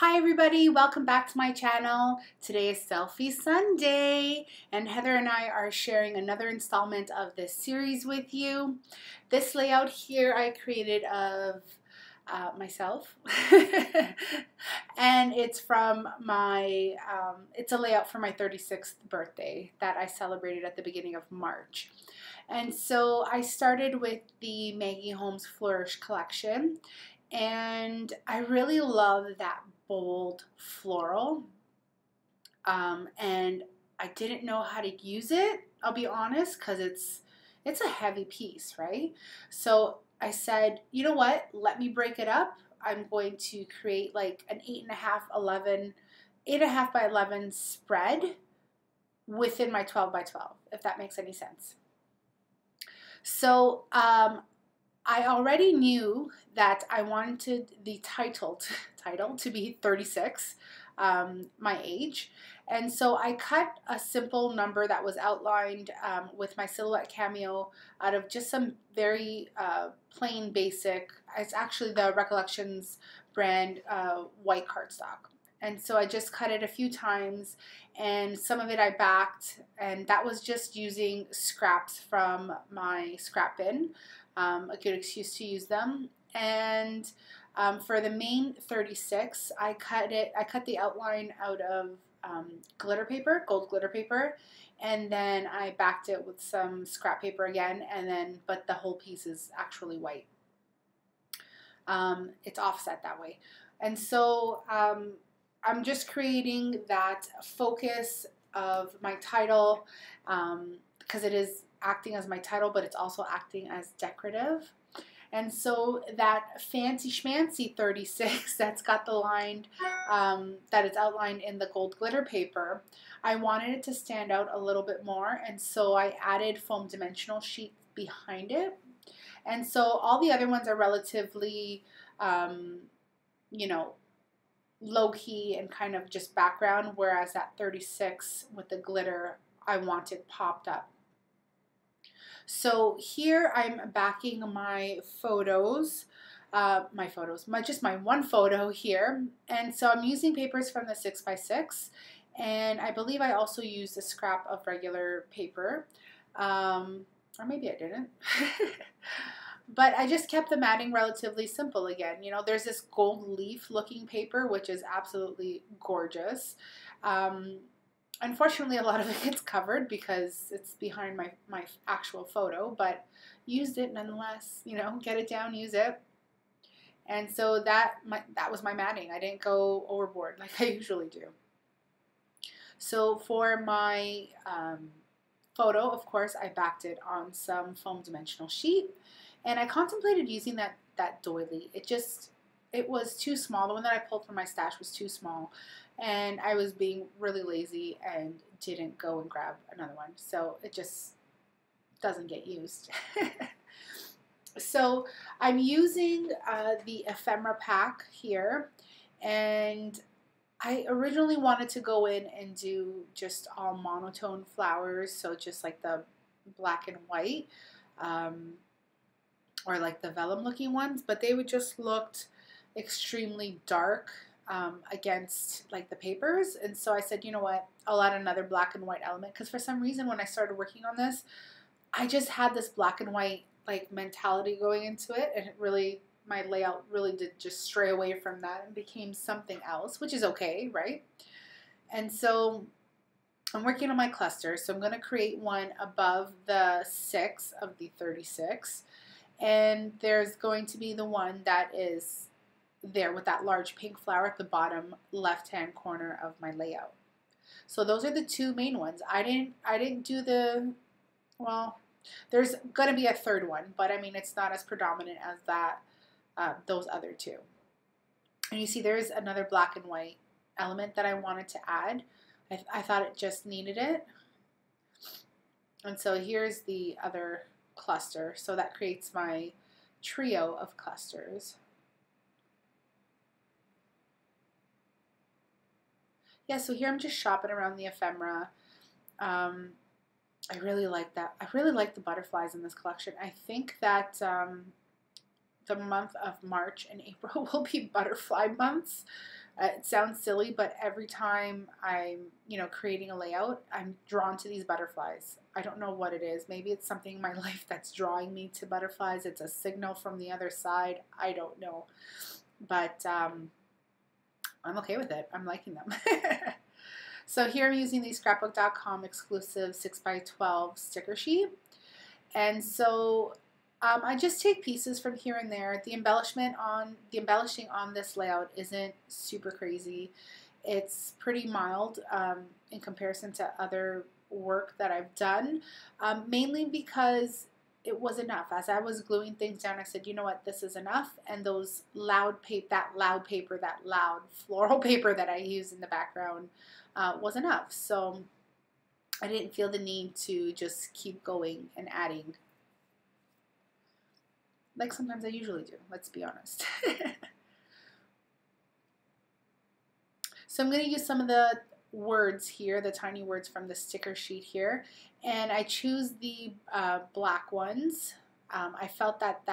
Hi everybody, welcome back to my channel. Today is Selfie Sunday and Heather and I are sharing another installment of this series with you. This layout here I created of myself and it's from my, it's a layout for my 36th birthday that I celebrated at the beginning of March. And so I started with the Maggie Holmes Flourish collection, and I really love that bold floral, and I didn't know how to use it, I'll be honest, because it's a heavy piece, right? So I said, you know what, let me break it up. I'm going to create like an 8.5 by 11 spread within my 12 by 12, if that makes any sense. So I already knew that I wanted the title to be 36, my age. And so I cut a simple number that was outlined with my silhouette cameo out of just some very plain basic, it's actually the Recollections brand white cardstock. And so I just cut it a few times, and some of it I backed, and that was just using scraps from my scrap bin. A good excuse to use them. And for the main 36, I cut the outline out of glitter paper, gold glitter paper, and then I backed it with some scrap paper again, and then, but the whole piece is actually white. It's offset that way. And so I'm just creating that focus of my title, because it is acting as my title, but it's also acting as decorative. And so that fancy schmancy 36 that's got the line that is outlined in the gold glitter paper, I wanted it to stand out a little bit more, and so I added foam dimensional sheet behind it. And so all the other ones are relatively, you know, low-key and kind of just background, whereas that 36 with the glitter I wanted popped up. So here I'm backing my photos, just my one photo here, and so I'm using papers from the 6x6, and I believe I also used a scrap of regular paper, or maybe I didn't. But I just kept the matting relatively simple again. You know, there's this gold leaf looking paper, which is absolutely gorgeous. Unfortunately, a lot of it gets covered because it's behind my actual photo, but used it nonetheless. You know, get it down, use it. And so that was my matting. I didn't go overboard like I usually do. So for my photo, of course, I backed it on some foam dimensional sheet. And I contemplated using that doily. It was too small. The one that I pulled from my stash was too small. And I was being really lazy and didn't go and grab another one. So it just doesn't get used. So I'm using the ephemera pack here. And I originally wanted to go in and do just all monotone flowers. So just like the black and white. Or like the vellum looking ones, but they would just looked extremely dark against like the papers. And so I said, you know what, I'll add another black and white element, because for some reason when I started working on this, I just had this black and white like mentality going into it, and it really, my layout really did just stray away from that and became something else, which is okay, right? And so I'm working on my cluster, so I'm going to create one above the 6 of the 36. And there's going to be the one that is there with that large pink flower at the bottom left-hand corner of my layout. So those are the two main ones. I didn't do the, well, there's going to be a third one, but I mean, it's not as predominant as that, those other two. And you see there's another black and white element that I wanted to add. I thought it just needed it. And so here's the other cluster, so that creates my trio of clusters. Yeah, so here I'm just shopping around the ephemera. I really like that. I really like the butterflies in this collection. I think that the month of March and April will be butterfly months. It sounds silly, but every time I'm, creating a layout, I'm drawn to these butterflies. I don't know what it is. Maybe it's something in my life that's drawing me to butterflies. It's a signal from the other side. I don't know. But I'm okay with it. I'm liking them. So here I'm using the scrapbook.com exclusive 6x12 sticker sheet. And so I just take pieces from here and there. The embellishing on this layout isn't super crazy. It's pretty mild in comparison to other work that I've done, mainly because it was enough. As I was gluing things down, I said, you know what, this is enough. And those loud floral paper that I use in the background was enough. So I didn't feel the need to just keep going and adding, like sometimes I usually do, let's be honest. So I'm going to use some of the words here, the tiny words from the sticker sheet here, and I choose the black ones. I felt that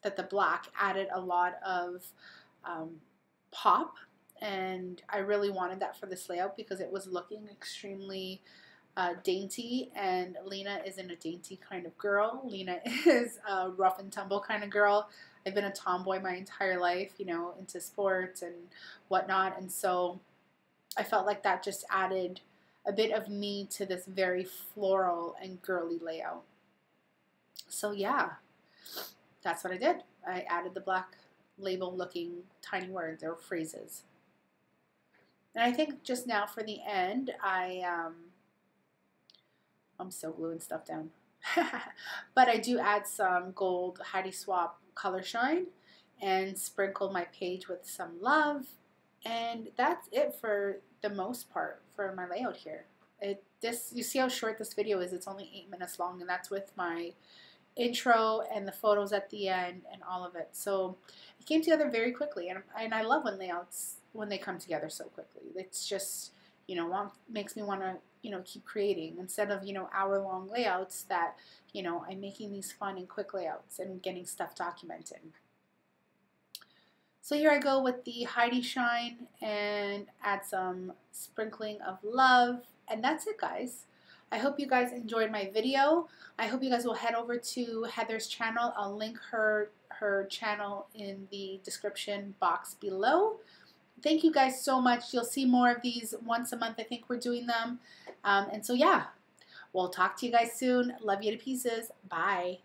the black added a lot of pop, and I really wanted that for this layout because it was looking extremely dainty, and Lina isn't a dainty kind of girl. Lina is a rough and tumble kind of girl. I've been a tomboy my entire life, into sports and whatnot, and so I felt like that just added a bit of me to this very floral and girly layout. So yeah, that's what I did. I added the black label looking tiny words or phrases. And I think just now for the end, I'm still gluing stuff down. But I do add some gold Heidi Swap color shine and sprinkle my page with some love. And that's it for the most part for my layout here. You see how short this video is? It's only 8 minutes long, and that's with my intro and the photos at the end and all of it. So it came together very quickly, and I love when they come together so quickly. It's just, makes me want to, keep creating instead of, hour-long layouts that, I'm making these fun and quick layouts and getting stuff documented. So here I go with the Heidi Shine and add some sprinkling of love. And that's it, guys. I hope you guys enjoyed my video. I hope you guys will head over to Heather's channel. I'll link her channel in the description box below. Thank you guys so much. You'll see more of these once a month. I think we're doing them. And so, yeah, we'll talk to you guys soon. Love you to pieces. Bye.